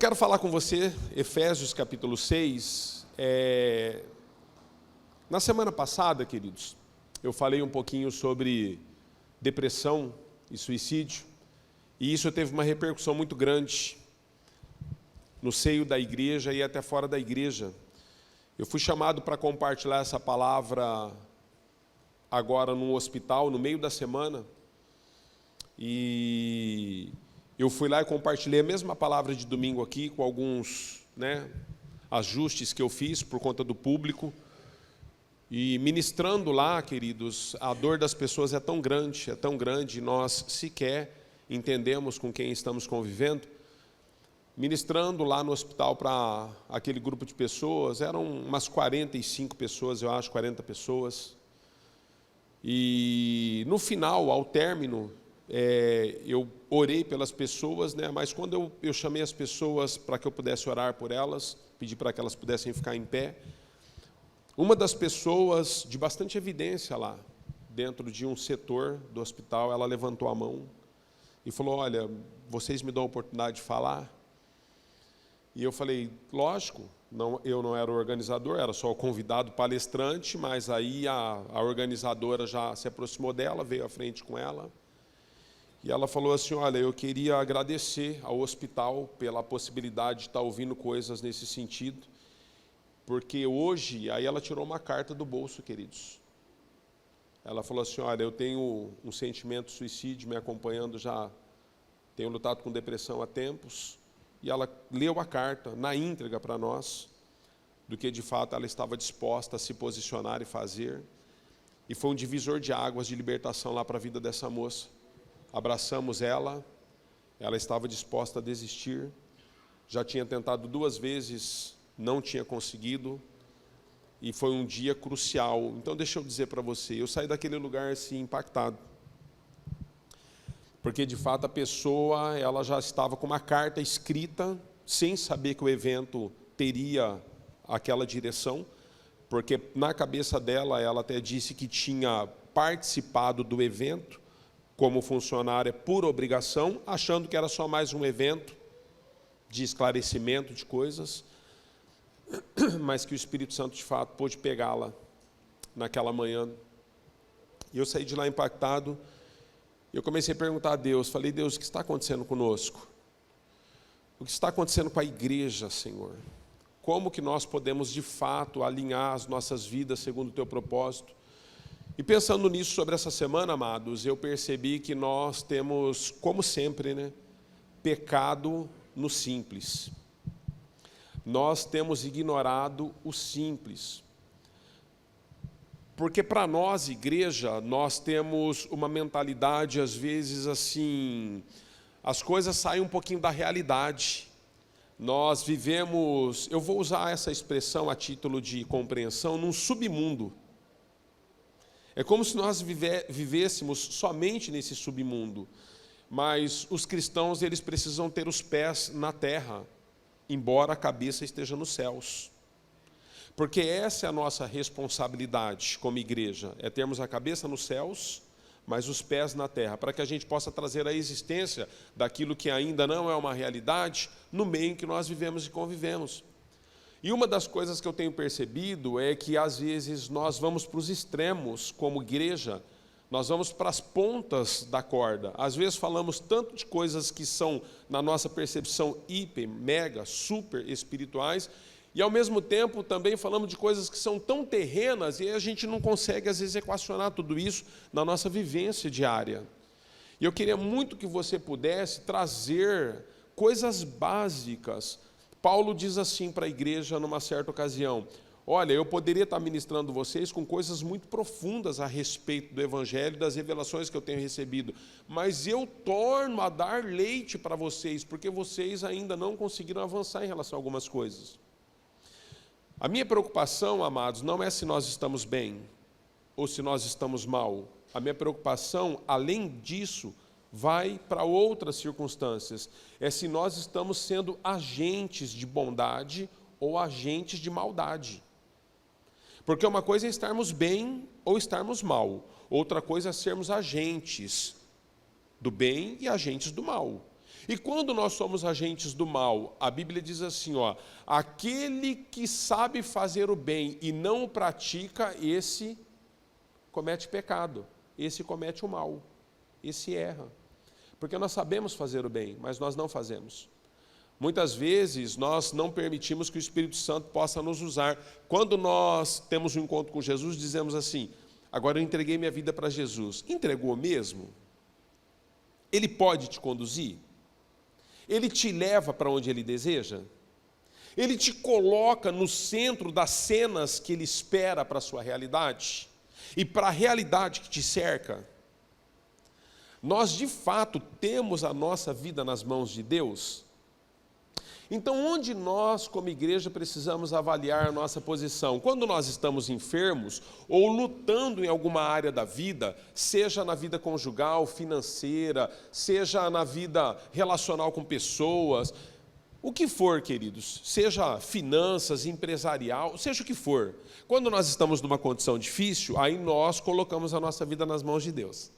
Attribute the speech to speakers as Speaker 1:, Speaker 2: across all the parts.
Speaker 1: quero falar com você, Efésios capítulo 6. Na semana passada, queridos, eu falei um pouquinho sobre depressão e suicídio, e isso teve uma repercussão muito grande no seio da igreja e até fora da igreja. Eu fui chamado para compartilhar essa palavra agora num hospital, no meio da semana, e eu fui lá e compartilhei a mesma palavra de domingo aqui, com alguns ajustes que eu fiz por conta do público. E ministrando lá, queridos, a dor das pessoas é tão grande, nós sequer entendemos com quem estamos convivendo. Ministrando lá no hospital para aquele grupo de pessoas, eram umas 45 pessoas, eu acho, 40 pessoas. E no final, ao término, eu orei pelas pessoas, mas quando eu chamei as pessoas para que eu pudesse orar por elas, pedi para que elas pudessem ficar em pé, uma das pessoas de bastante evidência lá, dentro de um setor do hospital, ela levantou a mão e falou: olha, vocês me dão a oportunidade de falar? E eu falei: lógico, eu não era o organizador, era só o convidado palestrante, mas aí a organizadora já se aproximou dela, veio à frente com ela, e ela falou assim: olha, eu queria agradecer ao hospital pela possibilidade de estar ouvindo coisas nesse sentido, porque hoje, aí ela tirou uma carta do bolso, queridos. Ela falou assim: olha, eu tenho um sentimento de suicídio me acompanhando já, tenho lutado com depressão há tempos, e ela leu a carta na íntegra para nós, do que de fato ela estava disposta a se posicionar e fazer, e foi um divisor de águas de libertação lá para a vida dessa moça. Abraçamos ela, ela estava disposta a desistir, já tinha tentado 2 vezes, não tinha conseguido, e foi um dia crucial. Então deixa eu dizer para você, eu saí daquele lugar assim impactado, porque de fato a pessoa, ela já estava com uma carta escrita, sem saber que o evento teria aquela direção, porque na cabeça dela, ela até disse que tinha participado do evento como funcionária por obrigação, achando que era só mais um evento de esclarecimento de coisas, mas que o Espírito Santo de fato pôde pegá-la naquela manhã. E eu saí de lá impactado, e eu comecei a perguntar a Deus, falei: Deus, o que está acontecendo conosco? O que está acontecendo com a igreja, Senhor? Como que nós podemos de fato alinhar as nossas vidas segundo o teu propósito? E pensando nisso sobre essa semana, amados, eu percebi que nós temos, como sempre, pecado no simples. Nós temos ignorado o simples. Porque para nós, igreja, nós temos uma mentalidade, às vezes, assim, as coisas saem um pouquinho da realidade. Nós vivemos, eu vou usar essa expressão a título de compreensão, num submundo. É como se nós vivêssemos somente nesse submundo. Mas os cristãos, eles precisam ter os pés na terra, embora a cabeça esteja nos céus. Porque essa é a nossa responsabilidade como igreja, é termos a cabeça nos céus, mas os pés na terra, para que a gente possa trazer a existência daquilo que ainda não é uma realidade no meio em que nós vivemos e convivemos. E uma das coisas que eu tenho percebido é que às vezes nós vamos para os extremos como igreja, nós vamos para as pontas da corda. Às vezes falamos tanto de coisas que são, na nossa percepção, hiper, mega, super espirituais, e ao mesmo tempo também falamos de coisas que são tão terrenas e a gente não consegue às vezes equacionar tudo isso na nossa vivência diária. E eu queria muito que você pudesse trazer coisas básicas. Paulo diz assim para a igreja numa certa ocasião: olha, eu poderia estar ministrando vocês com coisas muito profundas a respeito do Evangelho, das revelações que eu tenho recebido, mas eu torno a dar leite para vocês, porque vocês ainda não conseguiram avançar em relação a algumas coisas. A minha preocupação, amados, não é se nós estamos bem ou se nós estamos mal. A minha preocupação, além disso, vai para outras circunstâncias. É se nós estamos sendo agentes de bondade ou agentes de maldade. Porque uma coisa é estarmos bem ou estarmos mal. Outra coisa é sermos agentes do bem e agentes do mal. E quando nós somos agentes do mal, a Bíblia diz assim, ó, aquele que sabe fazer o bem e não o pratica, esse comete pecado, esse comete o mal, esse erra. Porque nós sabemos fazer o bem, mas nós não fazemos. Muitas vezes nós não permitimos que o Espírito Santo possa nos usar. Quando nós temos um encontro com Jesus, dizemos assim, agora eu entreguei minha vida para Jesus. Entregou mesmo? Ele pode te conduzir? Ele te leva para onde Ele deseja? Ele te coloca no centro das cenas que Ele espera para a sua realidade? E para a realidade que te cerca? Nós, de fato, temos a nossa vida nas mãos de Deus? Então, onde nós, como igreja, precisamos avaliar a nossa posição? Quando nós estamos enfermos ou lutando em alguma área da vida, seja na vida conjugal, financeira, seja na vida relacional com pessoas, o que for, queridos, seja finanças, empresarial, seja o que for. Quando nós estamos numa condição difícil, aí nós colocamos a nossa vida nas mãos de Deus.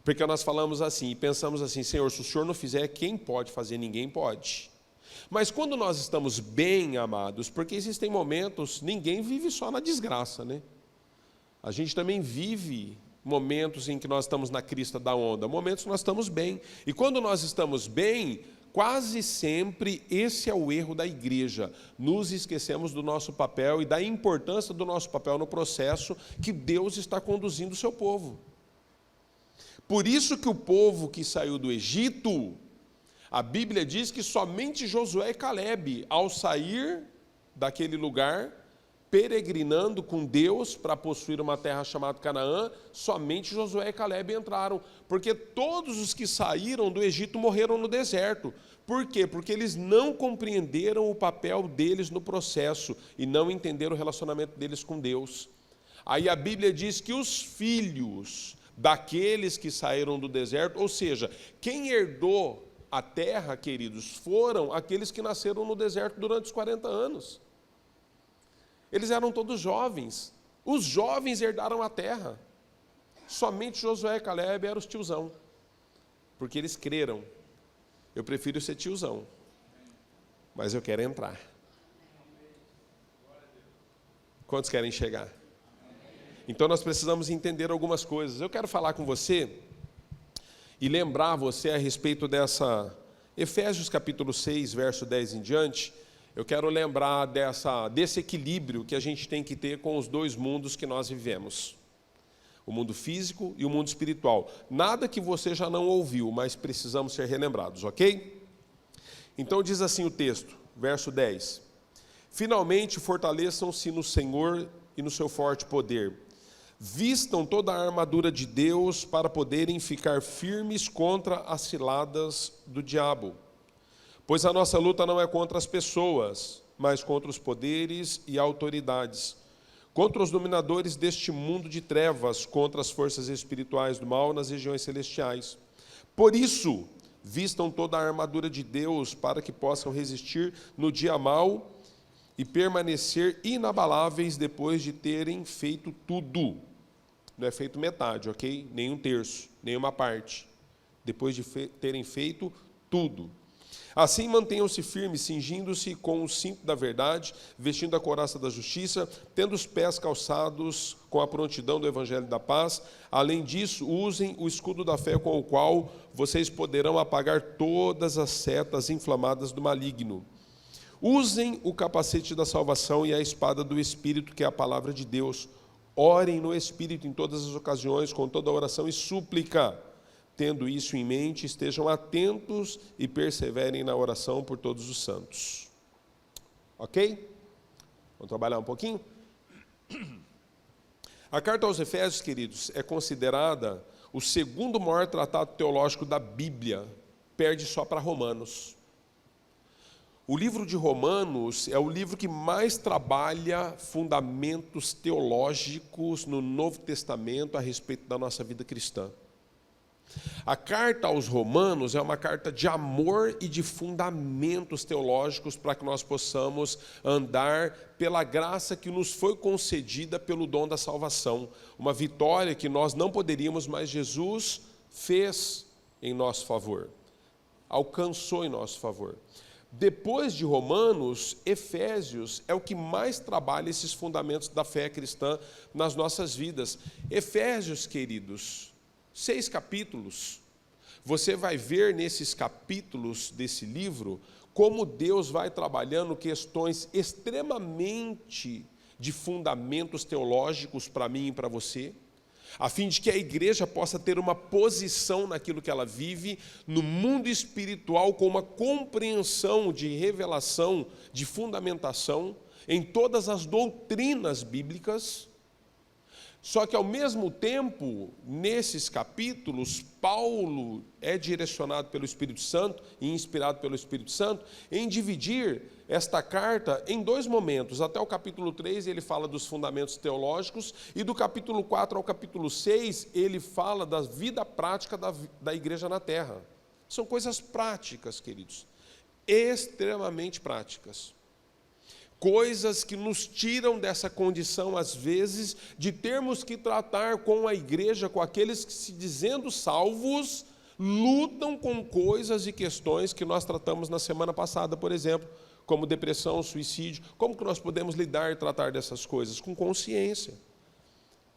Speaker 1: Porque nós falamos assim e pensamos assim, Senhor, se o Senhor não fizer, quem pode fazer? Ninguém pode. Mas quando nós estamos bem, amados, porque existem momentos, ninguém vive só na desgraça, né? A gente também vive momentos em que nós estamos na crista da onda, momentos que nós estamos bem. E quando nós estamos bem, quase sempre esse é o erro da igreja. Nos esquecemos do nosso papel e da importância do nosso papel no processo que Deus está conduzindo o seu povo. Por isso que o povo que saiu do Egito, a Bíblia diz que somente Josué e Calebe, ao sair daquele lugar, peregrinando com Deus para possuir uma terra chamada Canaã, somente Josué e Calebe entraram, porque todos os que saíram do Egito morreram no deserto. Por quê? Porque eles não compreenderam o papel deles no processo e não entenderam o relacionamento deles com Deus. Aí a Bíblia diz que os filhos daqueles que saíram do deserto, ou seja, quem herdou a terra, queridos, foram aqueles que nasceram no deserto durante os 40 anos. Eles eram todos jovens. Os jovens herdaram a terra. Somente Josué e Calebe eram os tiozão. Porque eles creram. Eu prefiro ser tiozão. Mas eu quero entrar. Quantos querem chegar? Então nós precisamos entender algumas coisas. Eu quero falar com você e lembrar você a respeito dessa, Efésios capítulo 6, verso 10 em diante, eu quero lembrar desse equilíbrio que a gente tem que ter com os dois mundos que nós vivemos. O mundo físico e o mundo espiritual. Nada que você já não ouviu, mas precisamos ser relembrados, ok? Então diz assim o texto, verso 10. Finalmente fortaleçam-se no Senhor e no seu forte poder. Vistam toda a armadura de Deus para poderem ficar firmes contra as ciladas do diabo. Pois a nossa luta não é contra as pessoas, mas contra os poderes e autoridades, contra os dominadores deste mundo de trevas, contra as forças espirituais do mal nas regiões celestiais. Por isso, vistam toda a armadura de Deus para que possam resistir no dia mau e permanecer inabaláveis depois de terem feito tudo. Não é feito metade, ok? Nem um terço, nem uma parte. Depois de terem feito tudo. Assim mantenham-se firmes, cingindo-se com o cinto da verdade, vestindo a couraça da justiça, tendo os pés calçados com a prontidão do evangelho da paz. Além disso, usem o escudo da fé com o qual vocês poderão apagar todas as setas inflamadas do maligno. Usem o capacete da salvação e a espada do Espírito, que é a palavra de Deus. Orem no Espírito em todas as ocasiões, com toda oração e súplica. Tendo isso em mente, estejam atentos e perseverem na oração por todos os santos. Ok? Vamos trabalhar um pouquinho? A carta aos Efésios, queridos, é considerada o segundo maior tratado teológico da Bíblia. Perde só para Romanos. O livro de Romanos é o livro que mais trabalha fundamentos teológicos no Novo Testamento a respeito da nossa vida cristã. A carta aos Romanos é uma carta de amor e de fundamentos teológicos para que nós possamos andar pela graça que nos foi concedida pelo dom da salvação. Uma vitória que nós não poderíamos, mas Jesus fez em nosso favor. alcançou em nosso favor. Depois de Romanos, Efésios é o que mais trabalha esses fundamentos da fé cristã nas nossas vidas. Efésios, queridos, 6 capítulos. Você vai ver nesses capítulos desse livro como Deus vai trabalhando questões extremamente de fundamentos teológicos para mim e para você, a fim de que a igreja possa ter uma posição naquilo que ela vive, no mundo espiritual, com uma compreensão de revelação, de fundamentação, em todas as doutrinas bíblicas. Só que, ao mesmo tempo, nesses capítulos, Paulo é direcionado pelo Espírito Santo e inspirado pelo Espírito Santo em dividir esta carta em 2 momentos. Até o capítulo 3 ele fala dos fundamentos teológicos e do capítulo 4 ao capítulo 6 ele fala da vida prática da igreja na terra. São coisas práticas, queridos, extremamente práticas. Coisas que nos tiram dessa condição, às vezes, de termos que tratar com a igreja, com aqueles que, se dizendo salvos, lutam com coisas e questões que nós tratamos na semana passada, por exemplo, como depressão, suicídio. Como que nós podemos lidar e tratar dessas coisas? Com consciência.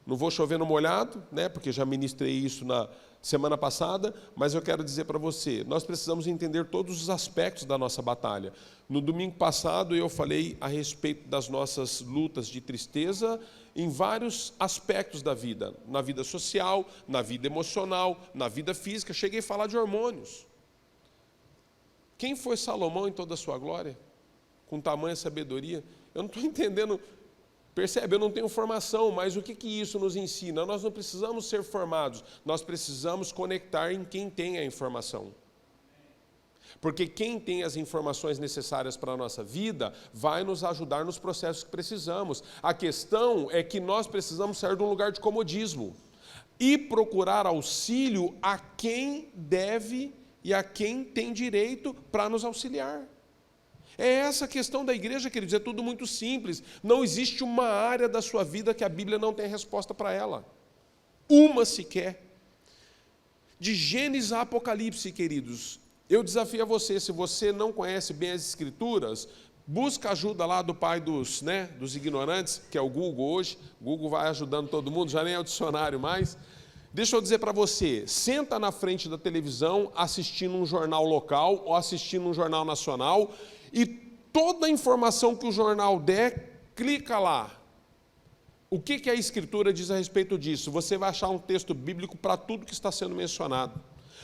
Speaker 1: Não vou chover no molhado, né, porque já ministrei isso na semana passada, mas eu quero dizer para você, nós precisamos entender todos os aspectos da nossa batalha. No domingo passado eu falei a respeito das nossas lutas de tristeza em vários aspectos da vida, na vida social, na vida emocional, na vida física, cheguei a falar de hormônios. Quem foi Salomão em toda a sua glória? Com tamanha sabedoria? Eu não estou entendendo. Percebe, eu não tenho formação, mas o que isso nos ensina? Nós não precisamos ser formados, nós precisamos conectar em quem tem a informação. Porque quem tem as informações necessárias para a nossa vida vai nos ajudar nos processos que precisamos. A questão é que nós precisamos sair de um lugar de comodismo e procurar auxílio a quem deve e a quem tem direito para nos auxiliar. É essa a questão da igreja, queridos, é tudo muito simples. Não existe uma área da sua vida que a Bíblia não tenha resposta para ela. Uma sequer. De Gênesis a Apocalipse, queridos, eu desafio a você, se você não conhece bem as Escrituras, busca ajuda lá do pai dos ignorantes, que é o Google hoje. O Google vai ajudando todo mundo, já nem é o dicionário mais. Deixa eu dizer para você, senta na frente da televisão assistindo um jornal local ou assistindo um jornal nacional e toda a informação que o jornal der, clica lá. O que a Escritura diz a respeito disso? Você vai achar um texto bíblico para tudo que está sendo mencionado.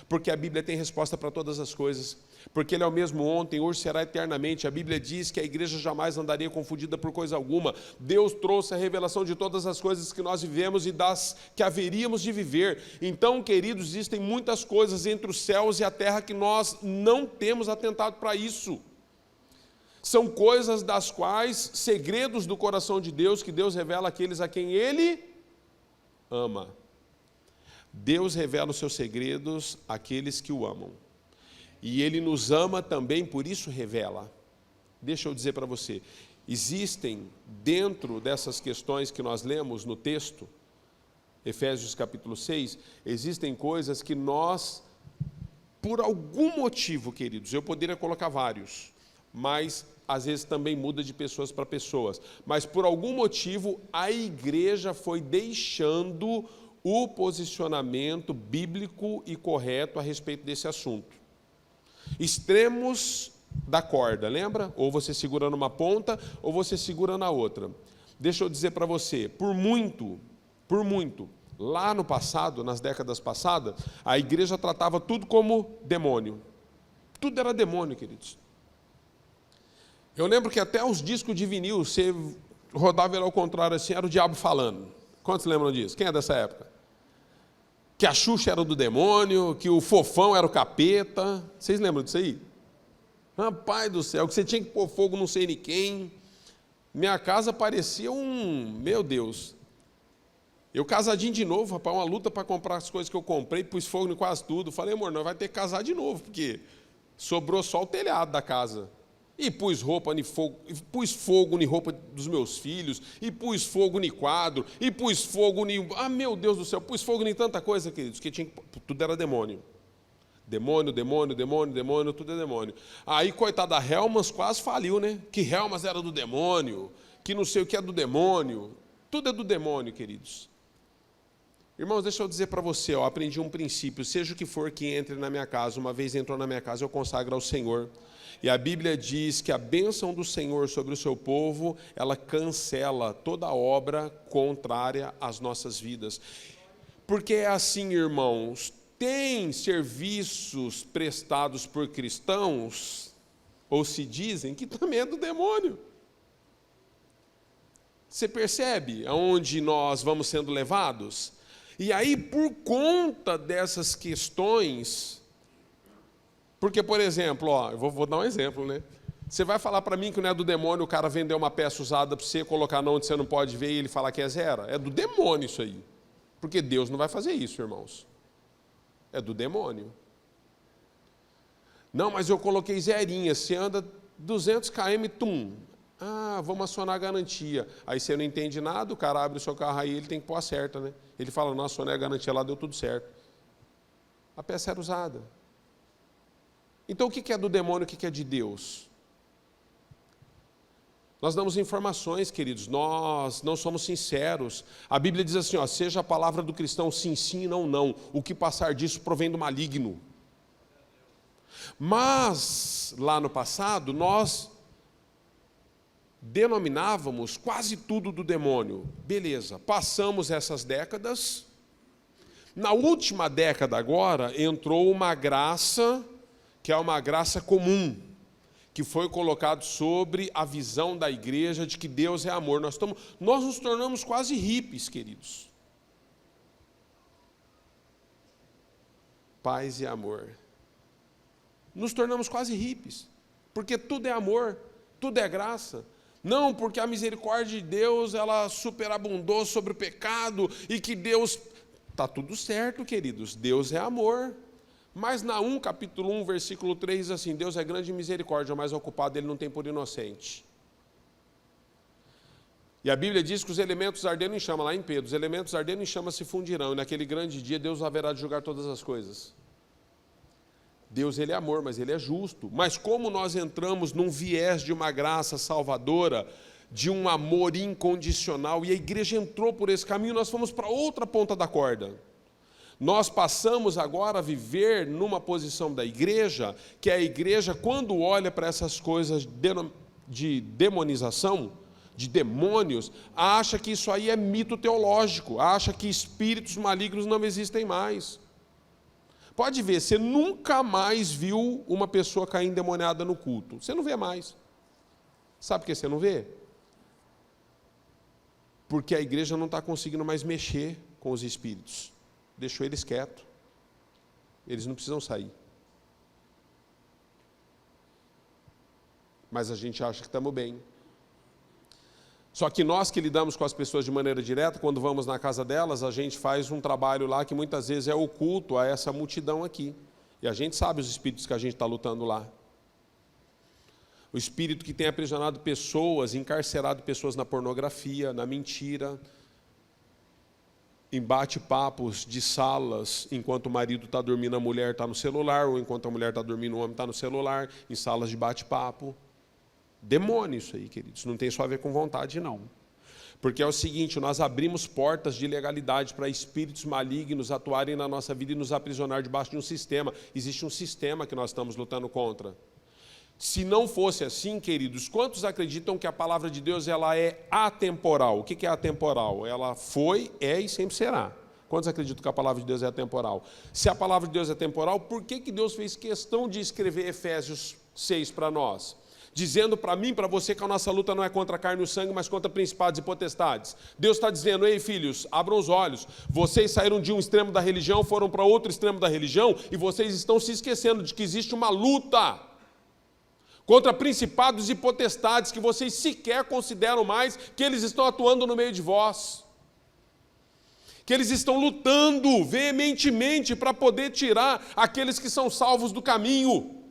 Speaker 1: Porque a Bíblia tem resposta para todas as coisas. Porque Ele é o mesmo ontem, hoje será eternamente. A Bíblia diz que a igreja jamais andaria confundida por coisa alguma. Deus trouxe a revelação de todas as coisas que nós vivemos e das que haveríamos de viver. Então, queridos, existem muitas coisas entre os céus e a terra que nós não temos atentado para isso. São coisas das quais, segredos do coração de Deus, que Deus revela àqueles a quem Ele ama. Deus revela os seus segredos àqueles que o amam. E Ele nos ama também, por isso revela. Deixa eu dizer para você, existem dentro dessas questões que nós lemos no texto, Efésios capítulo 6, existem coisas que nós, por algum motivo, queridos, eu poderia colocar vários, mas às vezes também muda de pessoas para pessoas, mas por algum motivo a igreja foi deixando o posicionamento bíblico e correto a respeito desse assunto. Extremos da corda, lembra? Ou você segura numa ponta, ou você segura na outra. Deixa eu dizer para você, por muito, lá no passado, nas décadas passadas, a igreja tratava tudo como demônio. Tudo era demônio, queridos. Eu lembro que até os discos de vinil, você rodava ele ao contrário assim, era o diabo falando. Quantos lembram disso? Quem é dessa época? Que a Xuxa era do demônio, que o Fofão era o capeta. Vocês lembram disso aí? Rapaz do céu, que você tinha que pôr fogo não sei em quem. Minha casa parecia meu Deus. Eu casadinho de novo, rapaz, uma luta para comprar as coisas que eu comprei, pus fogo em quase tudo. Falei, amor, nós vai ter que casar de novo, porque sobrou só o telhado da casa. E pus fogo em roupa dos meus filhos, e pus fogo em quadro, e pus fogo em... Ah, meu Deus do céu, pus fogo em tanta coisa, queridos, que tudo era demônio. Demônio, demônio, demônio, demônio, tudo é demônio. Aí, coitada, a Helmans quase faliu, né? Que Helmans era do demônio, que não sei o que é do demônio. Tudo é do demônio, queridos. Irmãos, deixa eu dizer para você, eu aprendi um princípio, seja o que for que entre na minha casa, uma vez entrou na minha casa, eu consagro ao Senhor. E a Bíblia diz que a bênção do Senhor sobre o seu povo, ela cancela toda obra contrária às nossas vidas. Porque é assim, irmãos, tem serviços prestados por cristãos, ou se dizem, que também é do demônio. Você percebe aonde nós vamos sendo levados? E aí, por conta dessas questões, porque, por exemplo, eu vou dar um exemplo, né? Você vai falar para mim que não é do demônio o cara vender uma peça usada para você colocar onde você não pode ver e ele falar que é zero? É do demônio isso aí. Porque Deus não vai fazer isso, irmãos. É do demônio. Não, mas eu coloquei zerinha, você anda 200 km, tum. Vamos acionar a garantia. Aí você não entende nada, o cara abre o seu carro aí, ele tem que pôr a certa, né? Ele fala, não, acionei a garantia lá, deu tudo certo. A peça era usada. Então o que é do demônio, o que é de Deus? Nós damos informações, queridos, nós não somos sinceros. A Bíblia diz assim, seja a palavra do cristão sim, sim, não, não. O que passar disso provém do maligno. Mas, lá no passado, nós denominávamos quase tudo do demônio. Beleza, passamos essas décadas. Na última década agora, entrou uma graça, que é uma graça comum, que foi colocado sobre a visão da igreja de que Deus é amor. Nós nos tornamos quase hippies, queridos. Paz e amor. Nos tornamos quase hippies, porque tudo é amor, tudo é graça. Não, porque a misericórdia de Deus, ela superabundou sobre o pecado, e que Deus... Está tudo certo, queridos, Deus é amor. Mas Naum, capítulo 1, versículo 3, diz assim, Deus é grande em misericórdia, mas o culpado ele não tem por inocente. E a Bíblia diz que os elementos ardendo em chama, lá em Pedro, os elementos ardendo em chama se fundirão, e naquele grande dia Deus haverá de julgar todas as coisas. Deus, ele é amor, mas ele é justo. Mas como nós entramos num viés de uma graça salvadora, de um amor incondicional, e a igreja entrou por esse caminho, nós fomos para outra ponta da corda. Nós passamos agora a viver numa posição da igreja, que a igreja, quando olha para essas coisas de demonização, de demônios, acha que isso aí é mito teológico, acha que espíritos malignos não existem mais. Pode ver, você nunca mais viu uma pessoa cair endemoniada no culto. Você não vê mais. Sabe por que você não vê? Porque a igreja não está conseguindo mais mexer com os espíritos. Deixou eles quietos. Eles não precisam sair. Mas a gente acha que estamos bem. Só que nós que lidamos com as pessoas de maneira direta, quando vamos na casa delas, a gente faz um trabalho lá que muitas vezes é oculto a essa multidão aqui. E a gente sabe os espíritos que a gente está lutando lá. O espírito que tem aprisionado pessoas, encarcerado pessoas na pornografia, na mentira, em bate-papos de salas, enquanto o marido está dormindo, a mulher está no celular, ou enquanto a mulher está dormindo, o homem está no celular, em salas de bate-papo. Demônio isso aí, queridos, não tem só a ver com vontade, não. Porque é o seguinte, nós abrimos portas de ilegalidade para espíritos malignos atuarem na nossa vida e nos aprisionar debaixo de um sistema. Existe um sistema que nós estamos lutando contra. Se não fosse assim, queridos, quantos acreditam que a palavra de Deus ela é atemporal? O que é atemporal? Ela foi, é e sempre será. Quantos acreditam que a palavra de Deus é atemporal? Se a palavra de Deus é temporal, por que Deus fez questão de escrever Efésios 6 para nós? Dizendo para mim, para você, que a nossa luta não é contra a carne e o sangue, mas contra principados e potestades. Deus está dizendo, ei filhos, abram os olhos. Vocês saíram de um extremo da religião, foram para outro extremo da religião, e vocês estão se esquecendo de que existe uma luta contra principados e potestades que vocês sequer consideram mais que eles estão atuando no meio de vós. Que eles estão lutando veementemente para poder tirar aqueles que são salvos do caminho.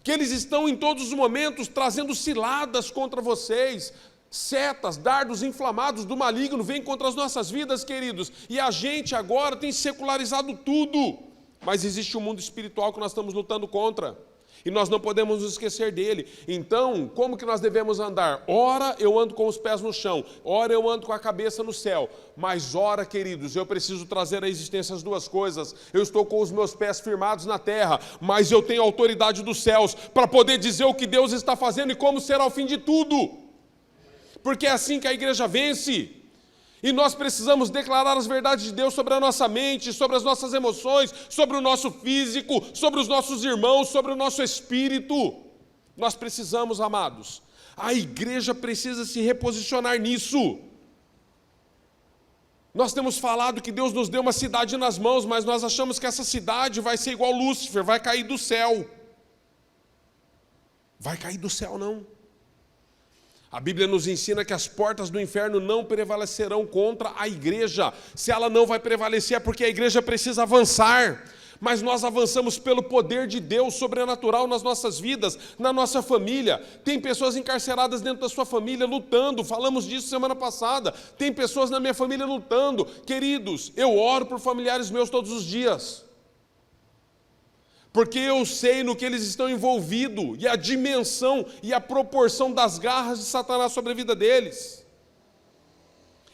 Speaker 1: Que eles estão em todos os momentos trazendo ciladas contra vocês, setas, dardos inflamados do maligno vêm contra as nossas vidas, queridos, e a gente agora tem secularizado tudo. mas existe um mundo espiritual que nós estamos lutando contra. E nós não podemos nos esquecer dele. Então, como que nós devemos andar? Ora, eu ando com os pés no chão. Ora, eu ando com a cabeça no céu. Mas ora, queridos, eu preciso trazer à existência as duas coisas. Eu estou com os meus pés firmados na terra, mas eu tenho a autoridade dos céus para poder dizer o que Deus está fazendo e como será o fim de tudo. Porque é assim que a igreja vence. E nós precisamos declarar as verdades de Deus sobre a nossa mente, sobre as nossas emoções, sobre o nosso físico, sobre os nossos irmãos, sobre o nosso espírito. Nós precisamos, amados. A igreja precisa se reposicionar nisso. Nós temos falado que Deus nos deu uma cidade nas mãos, mas nós achamos que essa cidade vai ser igual Lúcifer, vai cair do céu. Vai cair do céu, não. A Bíblia nos ensina que as portas do inferno não prevalecerão contra a igreja. Se ela não vai prevalecer é porque a igreja precisa avançar. Mas nós avançamos pelo poder de Deus sobrenatural nas nossas vidas, na nossa família. Tem pessoas encarceradas dentro da sua família lutando, falamos disso semana passada. Tem pessoas na minha família lutando. Queridos, eu oro por familiares meus todos os dias. Porque eu sei no que eles estão envolvidos, e a dimensão e a proporção das garras de Satanás sobre a vida deles.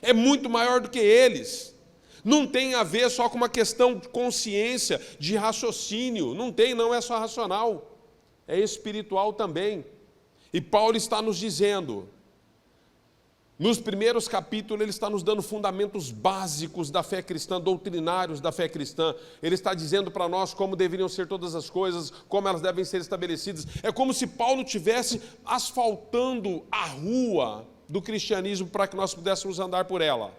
Speaker 1: É muito maior do que eles. Não tem a ver só com uma questão de consciência, de raciocínio. Não é só racional. É espiritual também. E Paulo está nos dizendo, nos primeiros capítulos, ele está nos dando fundamentos básicos da fé cristã, doutrinários da fé cristã. Ele está dizendo para nós como deveriam ser todas as coisas, como elas devem ser estabelecidas. É como se Paulo estivesse asfaltando a rua do cristianismo para que nós pudéssemos andar por ela,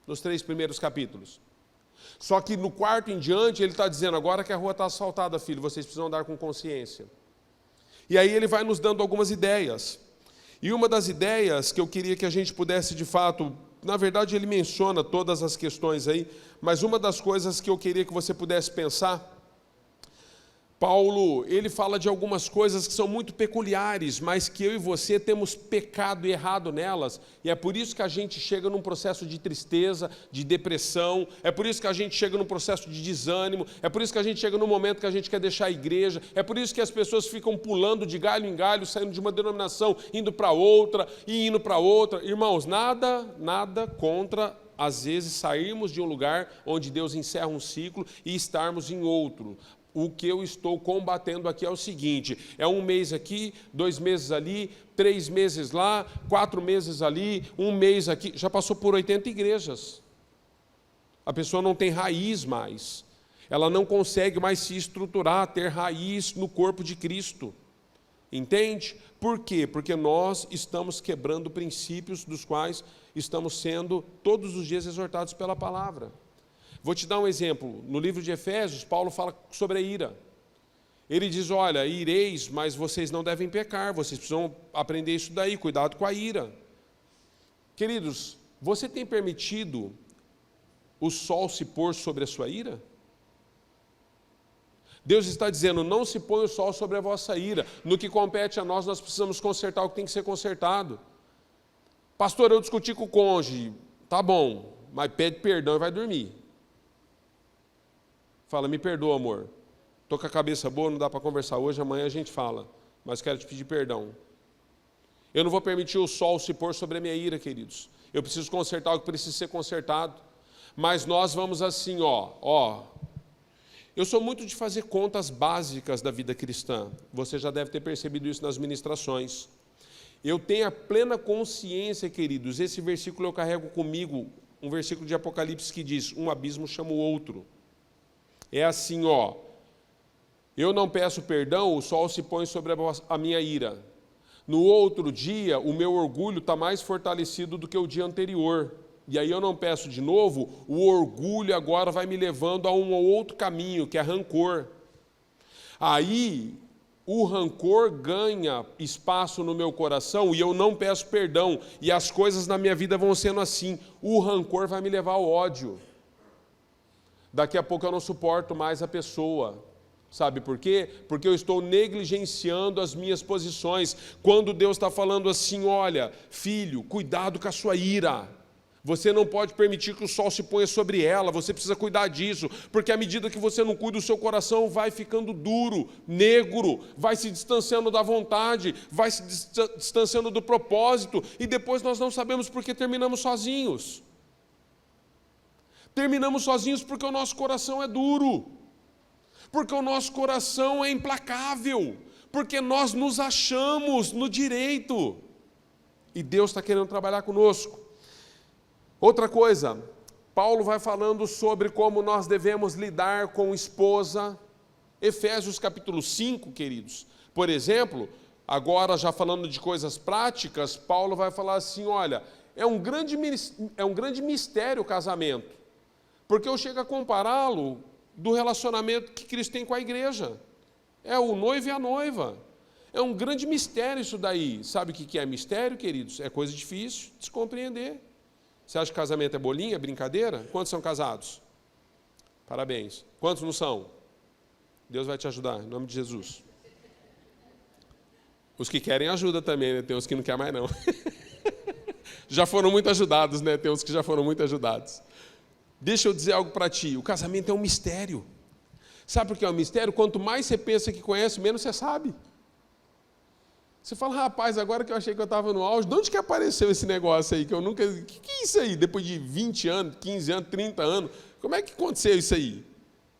Speaker 1: nos 3 primeiros capítulos. Só que no 4 em diante, ele está dizendo, agora que a rua está asfaltada, filho, vocês precisam andar com consciência. E aí ele vai nos dando algumas ideias. E uma das ideias que eu queria que a gente pudesse, de fato, na verdade ele menciona todas as questões aí, mas uma das coisas que eu queria que você pudesse pensar, Paulo, ele fala de algumas coisas que são muito peculiares, mas que eu e você temos pecado e errado nelas, e é por isso que a gente chega num processo de tristeza, de depressão, é por isso que a gente chega num processo de desânimo, é por isso que a gente chega num momento que a gente quer deixar a igreja, é por isso que as pessoas ficam pulando de galho em galho, saindo de uma denominação, indo para outra, e indo para outra. Irmãos, nada contra, às vezes, sairmos de um lugar onde Deus encerra um ciclo e estarmos em outro. O que eu estou combatendo aqui é o seguinte, é 1 mês aqui, 2 meses ali, 3 meses lá, 4 meses ali, 1 mês aqui, já passou por 80 igrejas. A pessoa não tem raiz mais, ela não consegue mais se estruturar, ter raiz no corpo de Cristo. Entende? Por quê? Porque nós estamos quebrando princípios dos quais estamos sendo todos os dias exortados pela palavra. Vou te dar um exemplo. No livro de Efésios, Paulo fala sobre a ira. Ele diz, olha, ireis, mas vocês não devem pecar, vocês precisam aprender isso daí, cuidado com a ira. Queridos, você tem permitido o sol se pôr sobre a sua ira? Deus está dizendo, não se põe o sol sobre a vossa ira. No que compete a nós, nós precisamos consertar o que tem que ser consertado. Pastor, eu discuti com o cônjuge. Tá bom, mas pede perdão e vai dormir. Fala, me perdoa, amor. Estou com a cabeça boa, não dá para conversar hoje, amanhã a gente fala. Mas quero te pedir perdão. Eu não vou permitir o sol se pôr sobre a minha ira, queridos. Eu preciso consertar o que precisa ser consertado. Mas nós vamos assim, Eu sou muito de fazer contas básicas da vida cristã. Você já deve ter percebido isso nas ministrações. Eu tenho a plena consciência, queridos, esse versículo eu carrego comigo, um versículo de Apocalipse que diz, um abismo chama o outro. É assim, eu não peço perdão, o sol se põe sobre a minha ira. No outro dia, o meu orgulho está mais fortalecido do que o dia anterior. E aí eu não peço de novo, o orgulho agora vai me levando a um outro caminho, que é rancor. Aí, o rancor ganha espaço no meu coração e eu não peço perdão. E as coisas na minha vida vão sendo assim. O rancor vai me levar ao ódio. Daqui a pouco eu não suporto mais a pessoa. Sabe por quê? Porque eu estou negligenciando as minhas posições. Quando Deus está falando assim, olha, filho, cuidado com a sua ira. Você não pode permitir que o sol se ponha sobre ela, você precisa cuidar disso, porque à medida que você não cuida, o seu coração vai ficando duro, negro, vai se distanciando da vontade, vai se distanciando do propósito, e depois nós não sabemos por que terminamos sozinhos. Terminamos sozinhos porque o nosso coração é duro, porque o nosso coração é implacável, porque nós nos achamos no direito, e Deus está querendo trabalhar conosco. Outra coisa, Paulo vai falando sobre como nós devemos lidar com esposa. Efésios capítulo 5, queridos. Por exemplo, agora já falando de coisas práticas, Paulo vai falar assim, olha, é um grande mistério o casamento, porque eu chego a compará-lo do relacionamento que Cristo tem com a igreja. É o noivo e a noiva. É um grande mistério isso daí. Sabe o que é mistério, queridos? É coisa difícil de se compreender. Você acha que casamento é bolinha, brincadeira? Quantos são casados? Parabéns. Quantos não são? Deus vai te ajudar, em nome de Jesus. Os que querem ajuda também, né? Tem uns que não querem mais não. Já foram muito ajudados, né? Tem uns que já foram muito ajudados. Deixa eu dizer algo para ti. O casamento é um mistério. Sabe por que é um mistério? Quanto mais você pensa que conhece, menos você sabe. Você fala, rapaz, agora que eu achei que eu estava no auge, de onde que apareceu esse negócio aí? Que eu nunca. O que é isso aí? Depois de 20 anos, 15 anos, 30 anos, como é que aconteceu isso aí?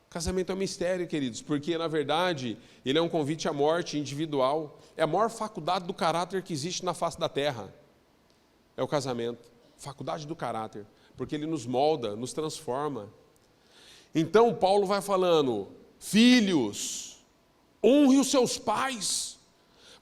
Speaker 1: Casamento é um mistério, queridos, porque, na verdade, ele é um convite à morte individual. É a maior faculdade do caráter que existe na face da terra. É o casamento. Faculdade do caráter. Porque ele nos molda, nos transforma. Então, Paulo vai falando, filhos, honre os seus pais.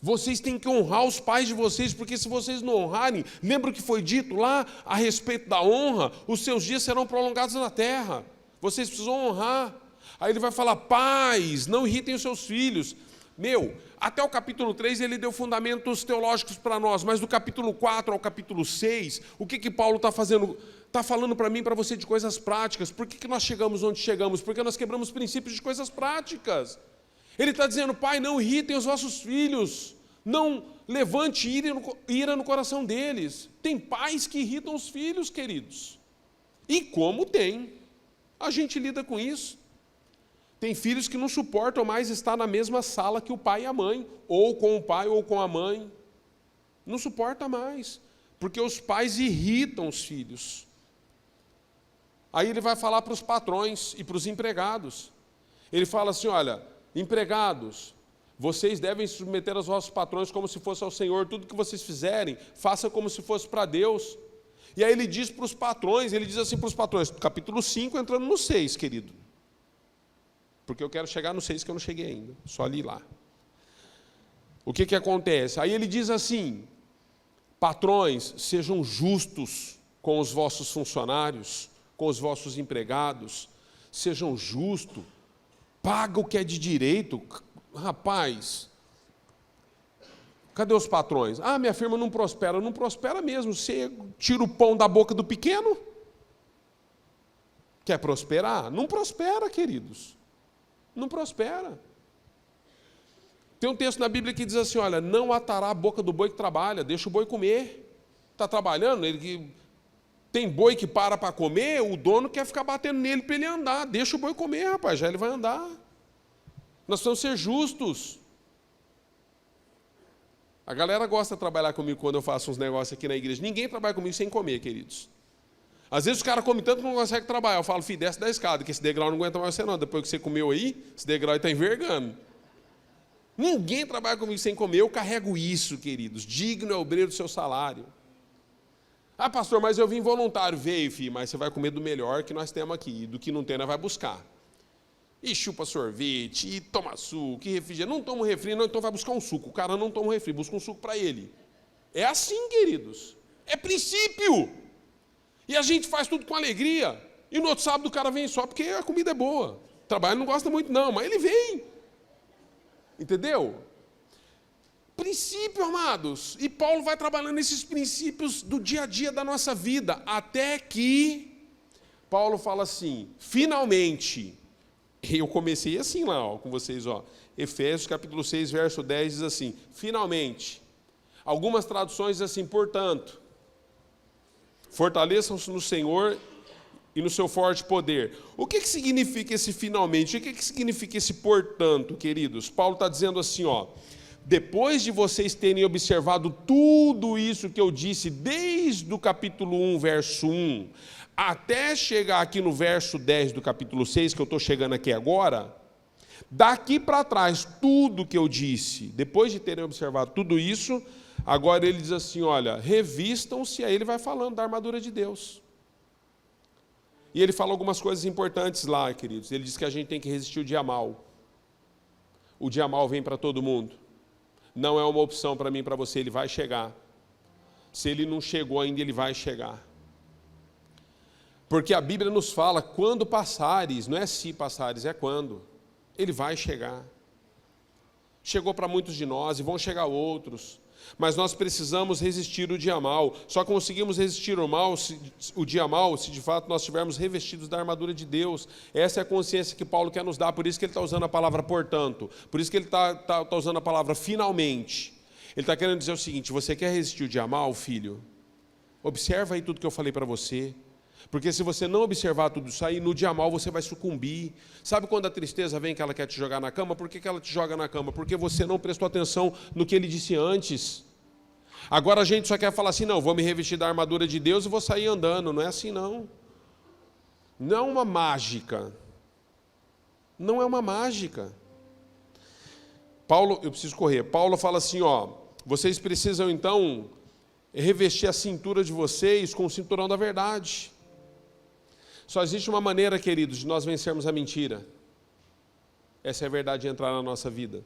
Speaker 1: Vocês têm que honrar os pais de vocês, porque se vocês não honrarem, lembra o que foi dito lá a respeito da honra? Os seus dias serão prolongados na terra. Vocês precisam honrar. Aí ele vai falar, pais, não irritem os seus filhos. Até o capítulo 3 ele deu fundamentos teológicos para nós, mas do capítulo 4 ao capítulo 6, o que Paulo está fazendo? Está falando para mim e para você de coisas práticas. Por que nós chegamos onde chegamos? Porque nós quebramos princípios de coisas práticas. Ele está dizendo, pai, não irritem os vossos filhos, não levante ira no coração deles. Tem pais que irritam os filhos, queridos. E como tem? A gente lida com isso. Tem filhos que não suportam mais estar na mesma sala que o pai e a mãe, ou com o pai ou com a mãe. Não suporta mais, porque os pais irritam os filhos. Aí ele vai falar para os patrões e para os empregados. Ele fala assim, olha, empregados, vocês devem se submeter aos vossos patrões como se fosse ao Senhor. Tudo que vocês fizerem, faça como se fosse para Deus. E aí ele diz para os patrões, ele diz assim para os patrões, capítulo 5, entrando no 6, querido. Porque eu quero chegar no 6 que eu não cheguei ainda, só li lá. O que acontece? Aí ele diz assim, patrões, sejam justos com os vossos funcionários, com os vossos empregados, sejam justos, paga o que é de direito. Rapaz, cadê os patrões? Ah, minha firma não prospera. Não prospera mesmo, você tira o pão da boca do pequeno. Quer prosperar? Não prospera, queridos. Não prospera. Tem um texto na Bíblia que diz assim, olha, não atará a boca do boi que trabalha, deixa o boi comer. Está trabalhando, tem boi que para comer, o dono quer ficar batendo nele para ele andar. Deixa o boi comer, rapaz, já ele vai andar. Nós precisamos ser justos. A galera gosta de trabalhar comigo quando eu faço uns negócios aqui na igreja. Ninguém trabalha comigo sem comer, queridos. Às vezes os caras comem tanto que não conseguem trabalhar. Eu falo, filho, desce da escada, que esse degrau não aguenta mais você não. Depois que você comeu aí, esse degrau está envergando. Ninguém trabalha comigo sem comer. Eu carrego isso, queridos. Digno é o obreiro do seu salário. Ah, pastor, mas eu vim voluntário. Veio, filho, mas você vai comer do melhor que nós temos aqui. Do que não tem, nós vai buscar. E chupa sorvete, e toma suco, e refrigerante. Não toma um refri, não, então vai buscar um suco. O cara não toma um refri, busca um suco para ele. É assim, queridos. É princípio. E a gente faz tudo com alegria. E no outro sábado o cara vem só porque a comida é boa. O trabalho não gosta muito não, mas ele vem. Entendeu? Princípio, amados. E Paulo vai trabalhando esses princípios do dia a dia da nossa vida. Até que Paulo fala assim, finalmente. Eu comecei assim lá, com vocês. Efésios capítulo 6, verso 10 diz assim, finalmente. Algumas traduções dizem assim, portanto. Fortaleçam-se no Senhor e no seu forte poder. O que significa esse finalmente? O que significa esse portanto, queridos? Paulo está dizendo assim, ó, depois de vocês terem observado tudo isso que eu disse, desde o capítulo 1, verso 1, até chegar aqui no verso 10 do capítulo 6, que eu estou chegando aqui agora, daqui para trás, tudo que eu disse, depois de terem observado tudo isso, agora ele diz assim, olha, revistam-se, aí ele vai falando da armadura de Deus. E ele fala algumas coisas importantes lá, queridos. Ele diz que a gente tem que resistir o dia mal. O dia mal vem para todo mundo. Não é uma opção para mim e para você, ele vai chegar. Se ele não chegou ainda, ele vai chegar. Porque a Bíblia nos fala, quando passares, não é se passares, é quando. Ele vai chegar. Chegou para muitos de nós e vão chegar outros. Mas nós precisamos resistir o dia mal. Só conseguimos resistir o dia mal se de fato nós estivermos revestidos da armadura de Deus. Essa é a consciência que Paulo quer nos dar. Por isso que ele está usando a palavra portanto. Por isso que ele está usando a palavra finalmente. Ele está querendo dizer o seguinte, você quer resistir o dia mal, filho? Observa aí tudo que eu falei para você. Porque se você não observar tudo isso aí, no dia mal você vai sucumbir. Sabe quando a tristeza vem que ela quer te jogar na cama? Por que ela te joga na cama? Porque você não prestou atenção no que ele disse antes. Agora a gente só quer falar assim, não, vou me revestir da armadura de Deus e vou sair andando. Não é assim, não. Não é uma mágica. Não é uma mágica. Paulo, eu preciso correr. Paulo fala assim, ó, vocês precisam então revestir a cintura de vocês com o cinturão da verdade. Só existe uma maneira, queridos, de nós vencermos a mentira. Essa é a verdade de entrar na nossa vida.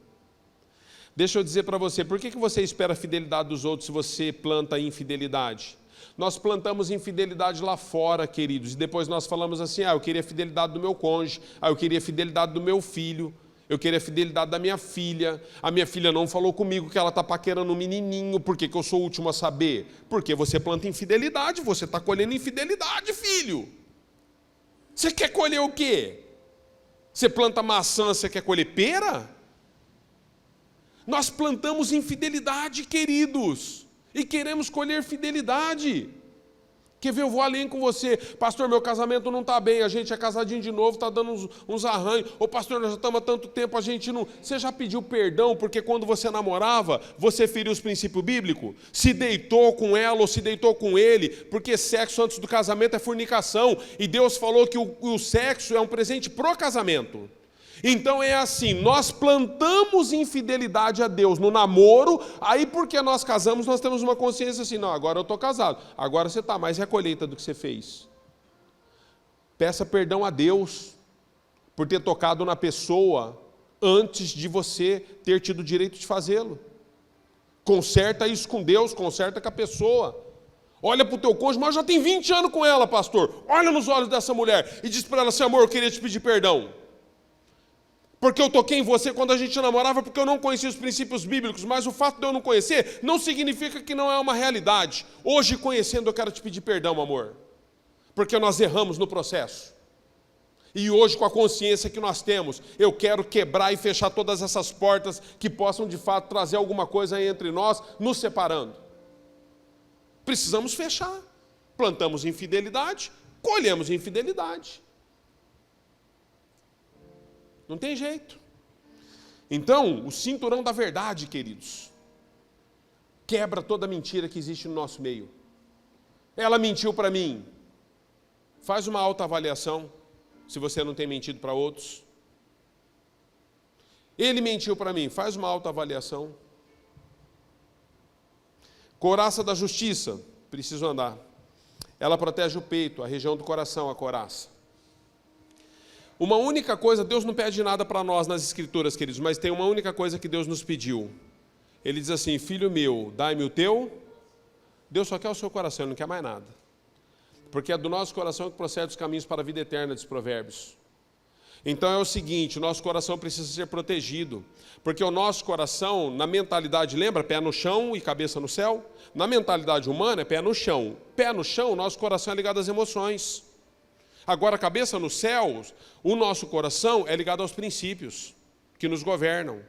Speaker 1: Deixa eu dizer para você, por que você espera a fidelidade dos outros se você planta infidelidade? Nós plantamos infidelidade lá fora, queridos, e depois nós falamos assim, eu queria a fidelidade do meu cônjuge, eu queria a fidelidade do meu filho, eu queria a fidelidade da minha filha, a minha filha não falou comigo que ela está paquerando um menininho, por que eu sou o último a saber? Porque você planta infidelidade, você está colhendo infidelidade, filho. Você quer colher o quê? Você planta maçã, você quer colher pera? Nós plantamos infidelidade, queridos, e queremos colher fidelidade. Quer ver, eu vou além com você. Pastor, meu casamento não está bem, a gente é casadinho de novo, está dando uns arranhos. Ô pastor, nós já estamos há tanto tempo, a gente não... Você já pediu perdão porque quando você namorava, você feriu os princípios bíblicos? Se deitou com ela ou se deitou com ele, porque sexo antes do casamento é fornicação. E Deus falou que o sexo é um presente pro casamento. Então é assim, nós plantamos infidelidade a Deus no namoro, aí porque nós casamos, nós temos uma consciência assim, não, agora eu estou casado, agora você está, mas é a colheita do que você fez. Peça perdão a Deus por ter tocado na pessoa antes de você ter tido o direito de fazê-lo. Conserta isso com Deus, conserta com a pessoa. Olha para o teu cônjuge, mas já tem 20 anos com ela, pastor. Olha nos olhos dessa mulher e diz para ela assim, amor, eu queria te pedir perdão. Porque eu toquei em você quando a gente namorava, porque eu não conhecia os princípios bíblicos, mas o fato de eu não conhecer não significa que não é uma realidade. Hoje, conhecendo, eu quero te pedir perdão, amor, porque nós erramos no processo. E hoje, com a consciência que nós temos, eu quero quebrar e fechar todas essas portas que possam, de fato, trazer alguma coisa entre nós, nos separando. Precisamos fechar. Plantamos infidelidade, colhemos infidelidade. Não tem jeito. Então, o cinturão da verdade, queridos, quebra toda mentira que existe no nosso meio. Ela mentiu para mim. Faz uma autoavaliação, se você não tem mentido para outros. Ele mentiu para mim. Faz uma autoavaliação. Couraça da justiça. Preciso andar. Ela protege o peito, a região do coração, a couraça. Uma única coisa, Deus não pede nada para nós nas Escrituras, queridos, mas tem uma única coisa que Deus nos pediu. Ele diz assim, filho meu, dai-me o teu. Deus só quer o seu coração, ele não quer mais nada. Porque é do nosso coração que procede os caminhos para a vida eterna, diz Provérbios. Então é o seguinte, o nosso coração precisa ser protegido. Porque o nosso coração, na mentalidade, lembra? Pé no chão e cabeça no céu? Na mentalidade humana é pé no chão. Pé no chão, o nosso coração é ligado às emoções. Agora, a cabeça nos céus, o nosso coração é ligado aos princípios que nos governam.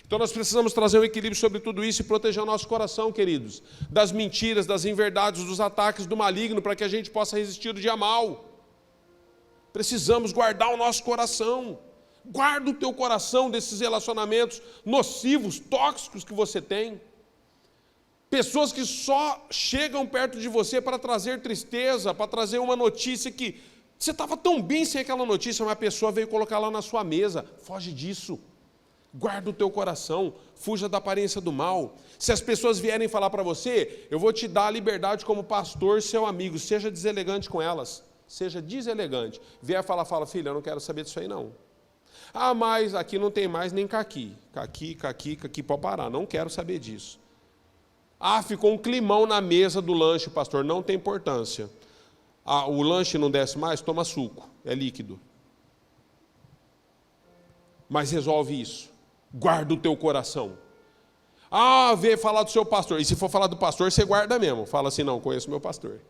Speaker 1: Então nós precisamos trazer um equilíbrio sobre tudo isso e proteger o nosso coração, queridos, das mentiras, das inverdades, dos ataques do maligno, para que a gente possa resistir do dia mal. Precisamos guardar o nosso coração. Guarda o teu coração desses relacionamentos nocivos, tóxicos que você tem. Pessoas que só chegam perto de você para trazer tristeza, para trazer uma notícia que você estava tão bem sem aquela notícia, mas a pessoa veio colocar lá na sua mesa. Foge disso. Guarda o teu coração, fuja da aparência do mal. Se as pessoas vierem falar para você, eu vou te dar a liberdade como pastor, seu amigo, seja deselegante com elas. Seja deselegante. Vier falar, fala, filha, eu não quero saber disso aí não. Ah, mas aqui não tem mais nem caqui. Caqui, pode parar, não quero saber disso. Ah, ficou um climão na mesa do lanche, pastor, não tem importância. Ah, o lanche não desce mais, toma suco, é líquido. Mas resolve isso. Guarda o teu coração. Ah, vê falar do seu pastor. E se for falar do pastor, você guarda mesmo. Fala assim, não, conheço meu pastor.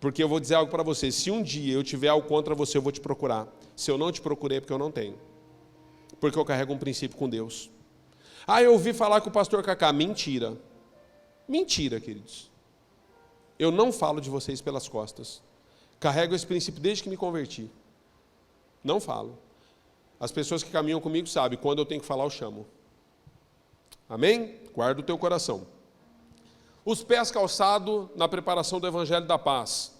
Speaker 1: Porque eu vou dizer algo para você. Se um dia eu tiver algo contra você, eu vou te procurar. Se eu não te procurei, é porque eu não tenho. Porque eu carrego um princípio com Deus. Ah, eu ouvi falar com o pastor Cacá. Mentira. Mentira, queridos. Eu não falo de vocês pelas costas. Carrego esse princípio desde que me converti. Não falo. As pessoas que caminham comigo sabem, quando eu tenho que falar, eu chamo. Amém? Guarda o teu coração. Os pés calçados na preparação do Evangelho da Paz.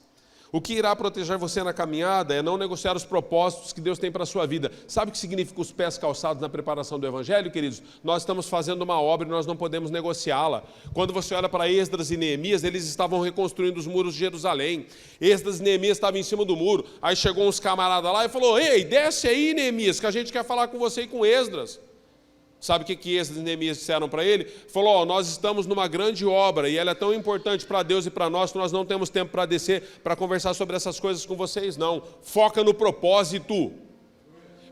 Speaker 1: O que irá proteger você na caminhada é não negociar os propósitos que Deus tem para a sua vida. Sabe o que significa os pés calçados na preparação do Evangelho, queridos? Nós estamos fazendo uma obra e nós não podemos negociá-la. Quando você olha para Esdras e Neemias, eles estavam reconstruindo os muros de Jerusalém. Esdras e Neemias estavam em cima do muro. Aí chegou uns camaradas lá e falou, ei, desce aí, Neemias, que a gente quer falar com você e com Esdras. Sabe o que Esdras e Neemias disseram para ele? Falou, nós estamos numa grande obra e ela é tão importante para Deus e para nós que nós não temos tempo para descer, para conversar sobre essas coisas com vocês, não. Foca no propósito.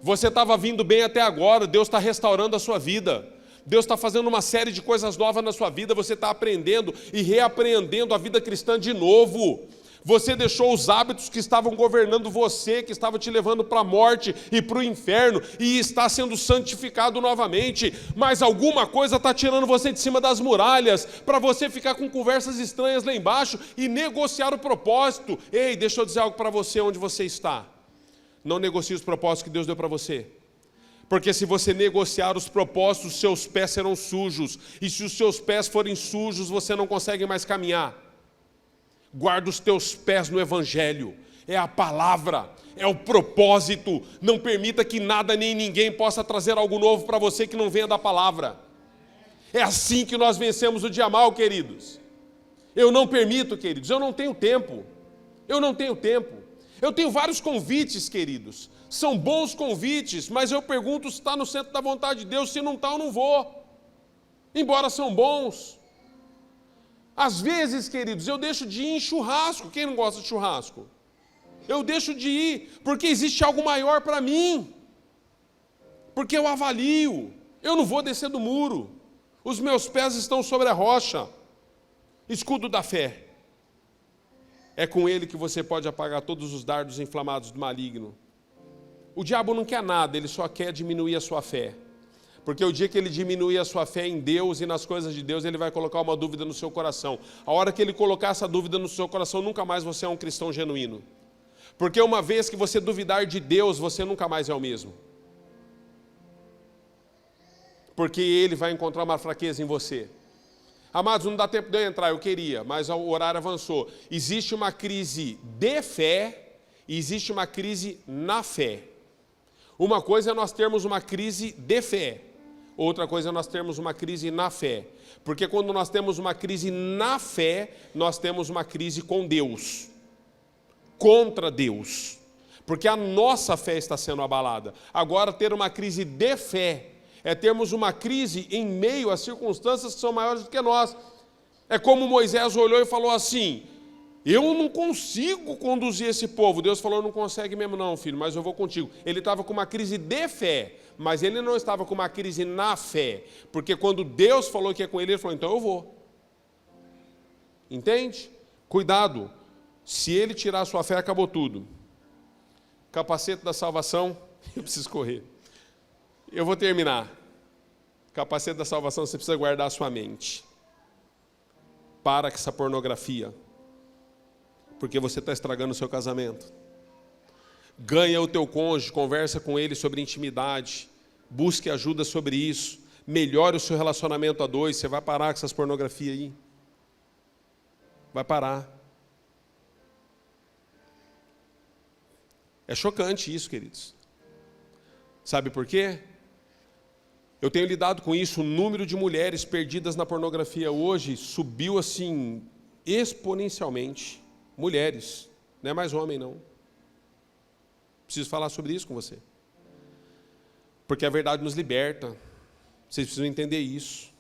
Speaker 1: Você estava vindo bem até agora, Deus está restaurando a sua vida. Deus está fazendo uma série de coisas novas na sua vida, você está aprendendo e reapreendendo a vida cristã de novo. Você deixou os hábitos que estavam governando você, que estavam te levando para a morte e para o inferno, e está sendo santificado novamente, mas alguma coisa está tirando você de cima das muralhas, para você ficar com conversas estranhas lá embaixo e negociar o propósito. Ei, deixa eu dizer algo para você onde você está. Não negocie os propósitos que Deus deu para você. Porque se você negociar os propósitos, os seus pés serão sujos, e se os seus pés forem sujos, você não consegue mais caminhar. Guarda os teus pés no Evangelho, é a palavra, é o propósito. Não permita que nada nem ninguém possa trazer algo novo para você que não venha da palavra. É assim que nós vencemos o dia mal, queridos. Eu não permito, queridos, eu não tenho tempo. Eu tenho vários convites, queridos. São bons convites, mas eu pergunto se está no centro da vontade de Deus. Se não está, eu não vou. Embora são bons. Às vezes, queridos, eu deixo de ir em churrasco. Quem não gosta de churrasco? Eu deixo de ir porque existe algo maior para mim. Porque eu avalio. Eu não vou descer do muro. Os meus pés estão sobre a rocha. Escudo da fé. É com ele que você pode apagar todos os dardos inflamados do maligno. O diabo não quer nada, ele só quer diminuir a sua fé. Porque o dia que ele diminuir a sua fé em Deus e nas coisas de Deus, ele vai colocar uma dúvida no seu coração. A hora que ele colocar essa dúvida no seu coração, nunca mais você é um cristão genuíno. Porque uma vez que você duvidar de Deus, você nunca mais é o mesmo. Porque ele vai encontrar uma fraqueza em você. Amados, não dá tempo de eu entrar, eu queria, mas o horário avançou. Existe uma crise de fé e existe uma crise na fé. Uma coisa é nós termos uma crise de fé. Outra coisa é nós termos uma crise na fé. Porque quando nós temos uma crise na fé, nós temos uma crise com Deus. Contra Deus. Porque a nossa fé está sendo abalada. Agora, ter uma crise de fé é termos uma crise em meio a circunstâncias que são maiores do que nós. É como Moisés olhou e falou assim, eu não consigo conduzir esse povo. Deus falou, não consegue mesmo não, filho, mas eu vou contigo. Ele estava com uma crise de fé, mas ele não estava com uma crise na fé. Porque quando Deus falou que é com ele, ele falou, então eu vou. Entende? Cuidado. Se ele tirar a sua fé, acabou tudo. Capacete da salvação, eu preciso correr. Eu vou terminar. Capacete da salvação, você precisa guardar a sua mente. Para com essa pornografia. Porque você está estragando o seu casamento. Ganha o teu cônjuge, conversa com ele sobre intimidade. Busque ajuda sobre isso. Melhore o seu relacionamento a dois. Você vai parar com essas pornografias aí. Vai parar. É chocante isso, queridos. Sabe por quê? Eu tenho lidado com isso. O número de mulheres perdidas na pornografia hoje subiu assim exponencialmente. Mulheres, não é mais homem não. Preciso falar sobre isso com você. Porque a verdade nos liberta. Vocês precisam entender isso.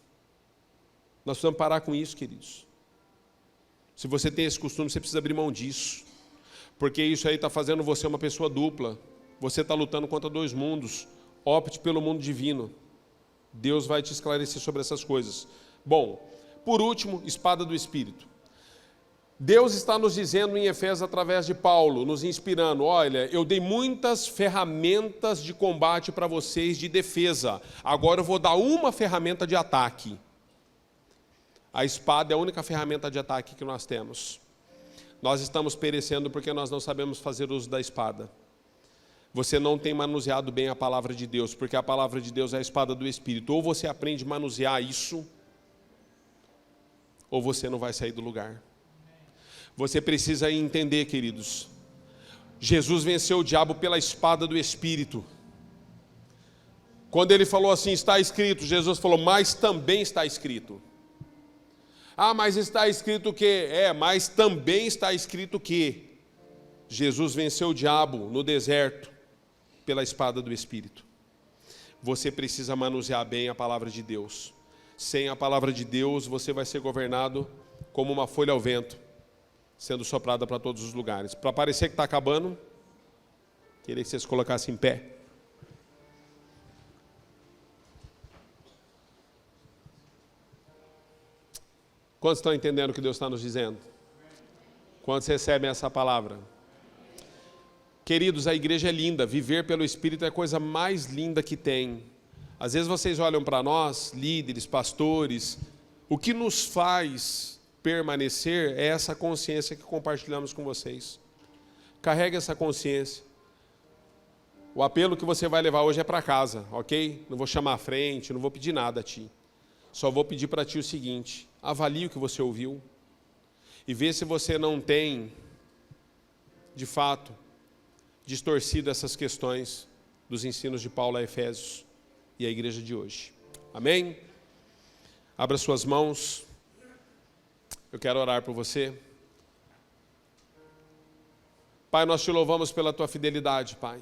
Speaker 1: Nós precisamos parar com isso, queridos. Se você tem esse costume, você precisa abrir mão disso. Porque isso aí está fazendo você uma pessoa dupla. Você está lutando contra dois mundos. Opte pelo mundo divino. Deus vai te esclarecer sobre essas coisas. Bom, por último, espada do Espírito. Deus está nos dizendo em Efésios através de Paulo, nos inspirando, olha, eu dei muitas ferramentas de combate para vocês de defesa, agora eu vou dar uma ferramenta de ataque. A espada é a única ferramenta de ataque que nós temos. Nós estamos perecendo porque nós não sabemos fazer uso da espada. Você não tem manuseado bem a palavra de Deus, porque a palavra de Deus é a espada do Espírito. Ou você aprende a manusear isso, ou você não vai sair do lugar. Você precisa entender, queridos, Jesus venceu o diabo pela espada do Espírito. Quando ele falou assim, está escrito, Jesus falou, mas também está escrito. Ah, mas está escrito que? Mas também está escrito que Jesus venceu o diabo no deserto pela espada do Espírito. Você precisa manusear bem a palavra de Deus. Sem a palavra de Deus, você vai ser governado como uma folha ao vento, sendo soprada para todos os lugares. Para parecer que está acabando, queria que vocês colocassem em pé. Quantos estão entendendo o que Deus está nos dizendo? Quantos recebem essa palavra? Queridos, a igreja é linda, viver pelo Espírito é a coisa mais linda que tem. Às vezes vocês olham para nós, líderes, pastores, o que nos faz permanecer é essa consciência que compartilhamos com vocês. Carregue essa consciência. O apelo que você vai levar hoje é para casa, ok? Não vou chamar à frente, não vou pedir nada a ti. Só vou pedir para ti o seguinte, avalie o que você ouviu e vê se você não tem, de fato, distorcido essas questões dos ensinos de Paulo a Efésios e a igreja de hoje. Amém? Abra suas mãos. Eu quero orar por você. Pai, nós te louvamos pela tua fidelidade, Pai.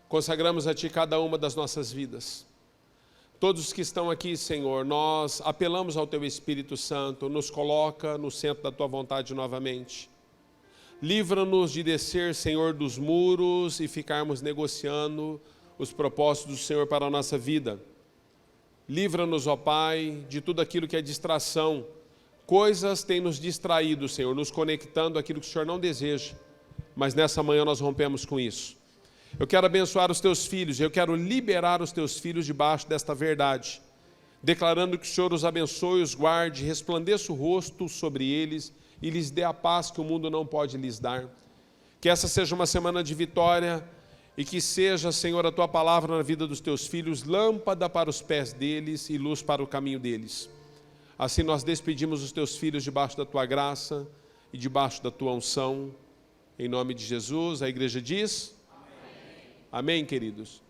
Speaker 1: Consagramos a ti cada uma das nossas vidas. Todos que estão aqui, Senhor, nós apelamos ao teu Espírito Santo, nos coloca no centro da tua vontade novamente. Livra-nos de descer, Senhor, dos muros e ficarmos negociando os propósitos do Senhor para a nossa vida. Livra-nos, ó Pai, de tudo aquilo que é distração. Coisas têm nos distraído, Senhor, nos conectando àquilo que o Senhor não deseja. Mas nessa manhã nós rompemos com isso. Eu quero abençoar os teus filhos, eu quero liberar os teus filhos debaixo desta verdade, declarando que o Senhor os abençoe, os guarde, resplandeça o rosto sobre eles e lhes dê a paz que o mundo não pode lhes dar. Que essa seja uma semana de vitória e que seja, Senhor, a tua palavra na vida dos teus filhos, lâmpada para os pés deles e luz para o caminho deles. Assim nós despedimos os teus filhos debaixo da tua graça e debaixo da tua unção. Em nome de Jesus, a igreja diz... Amém, queridos?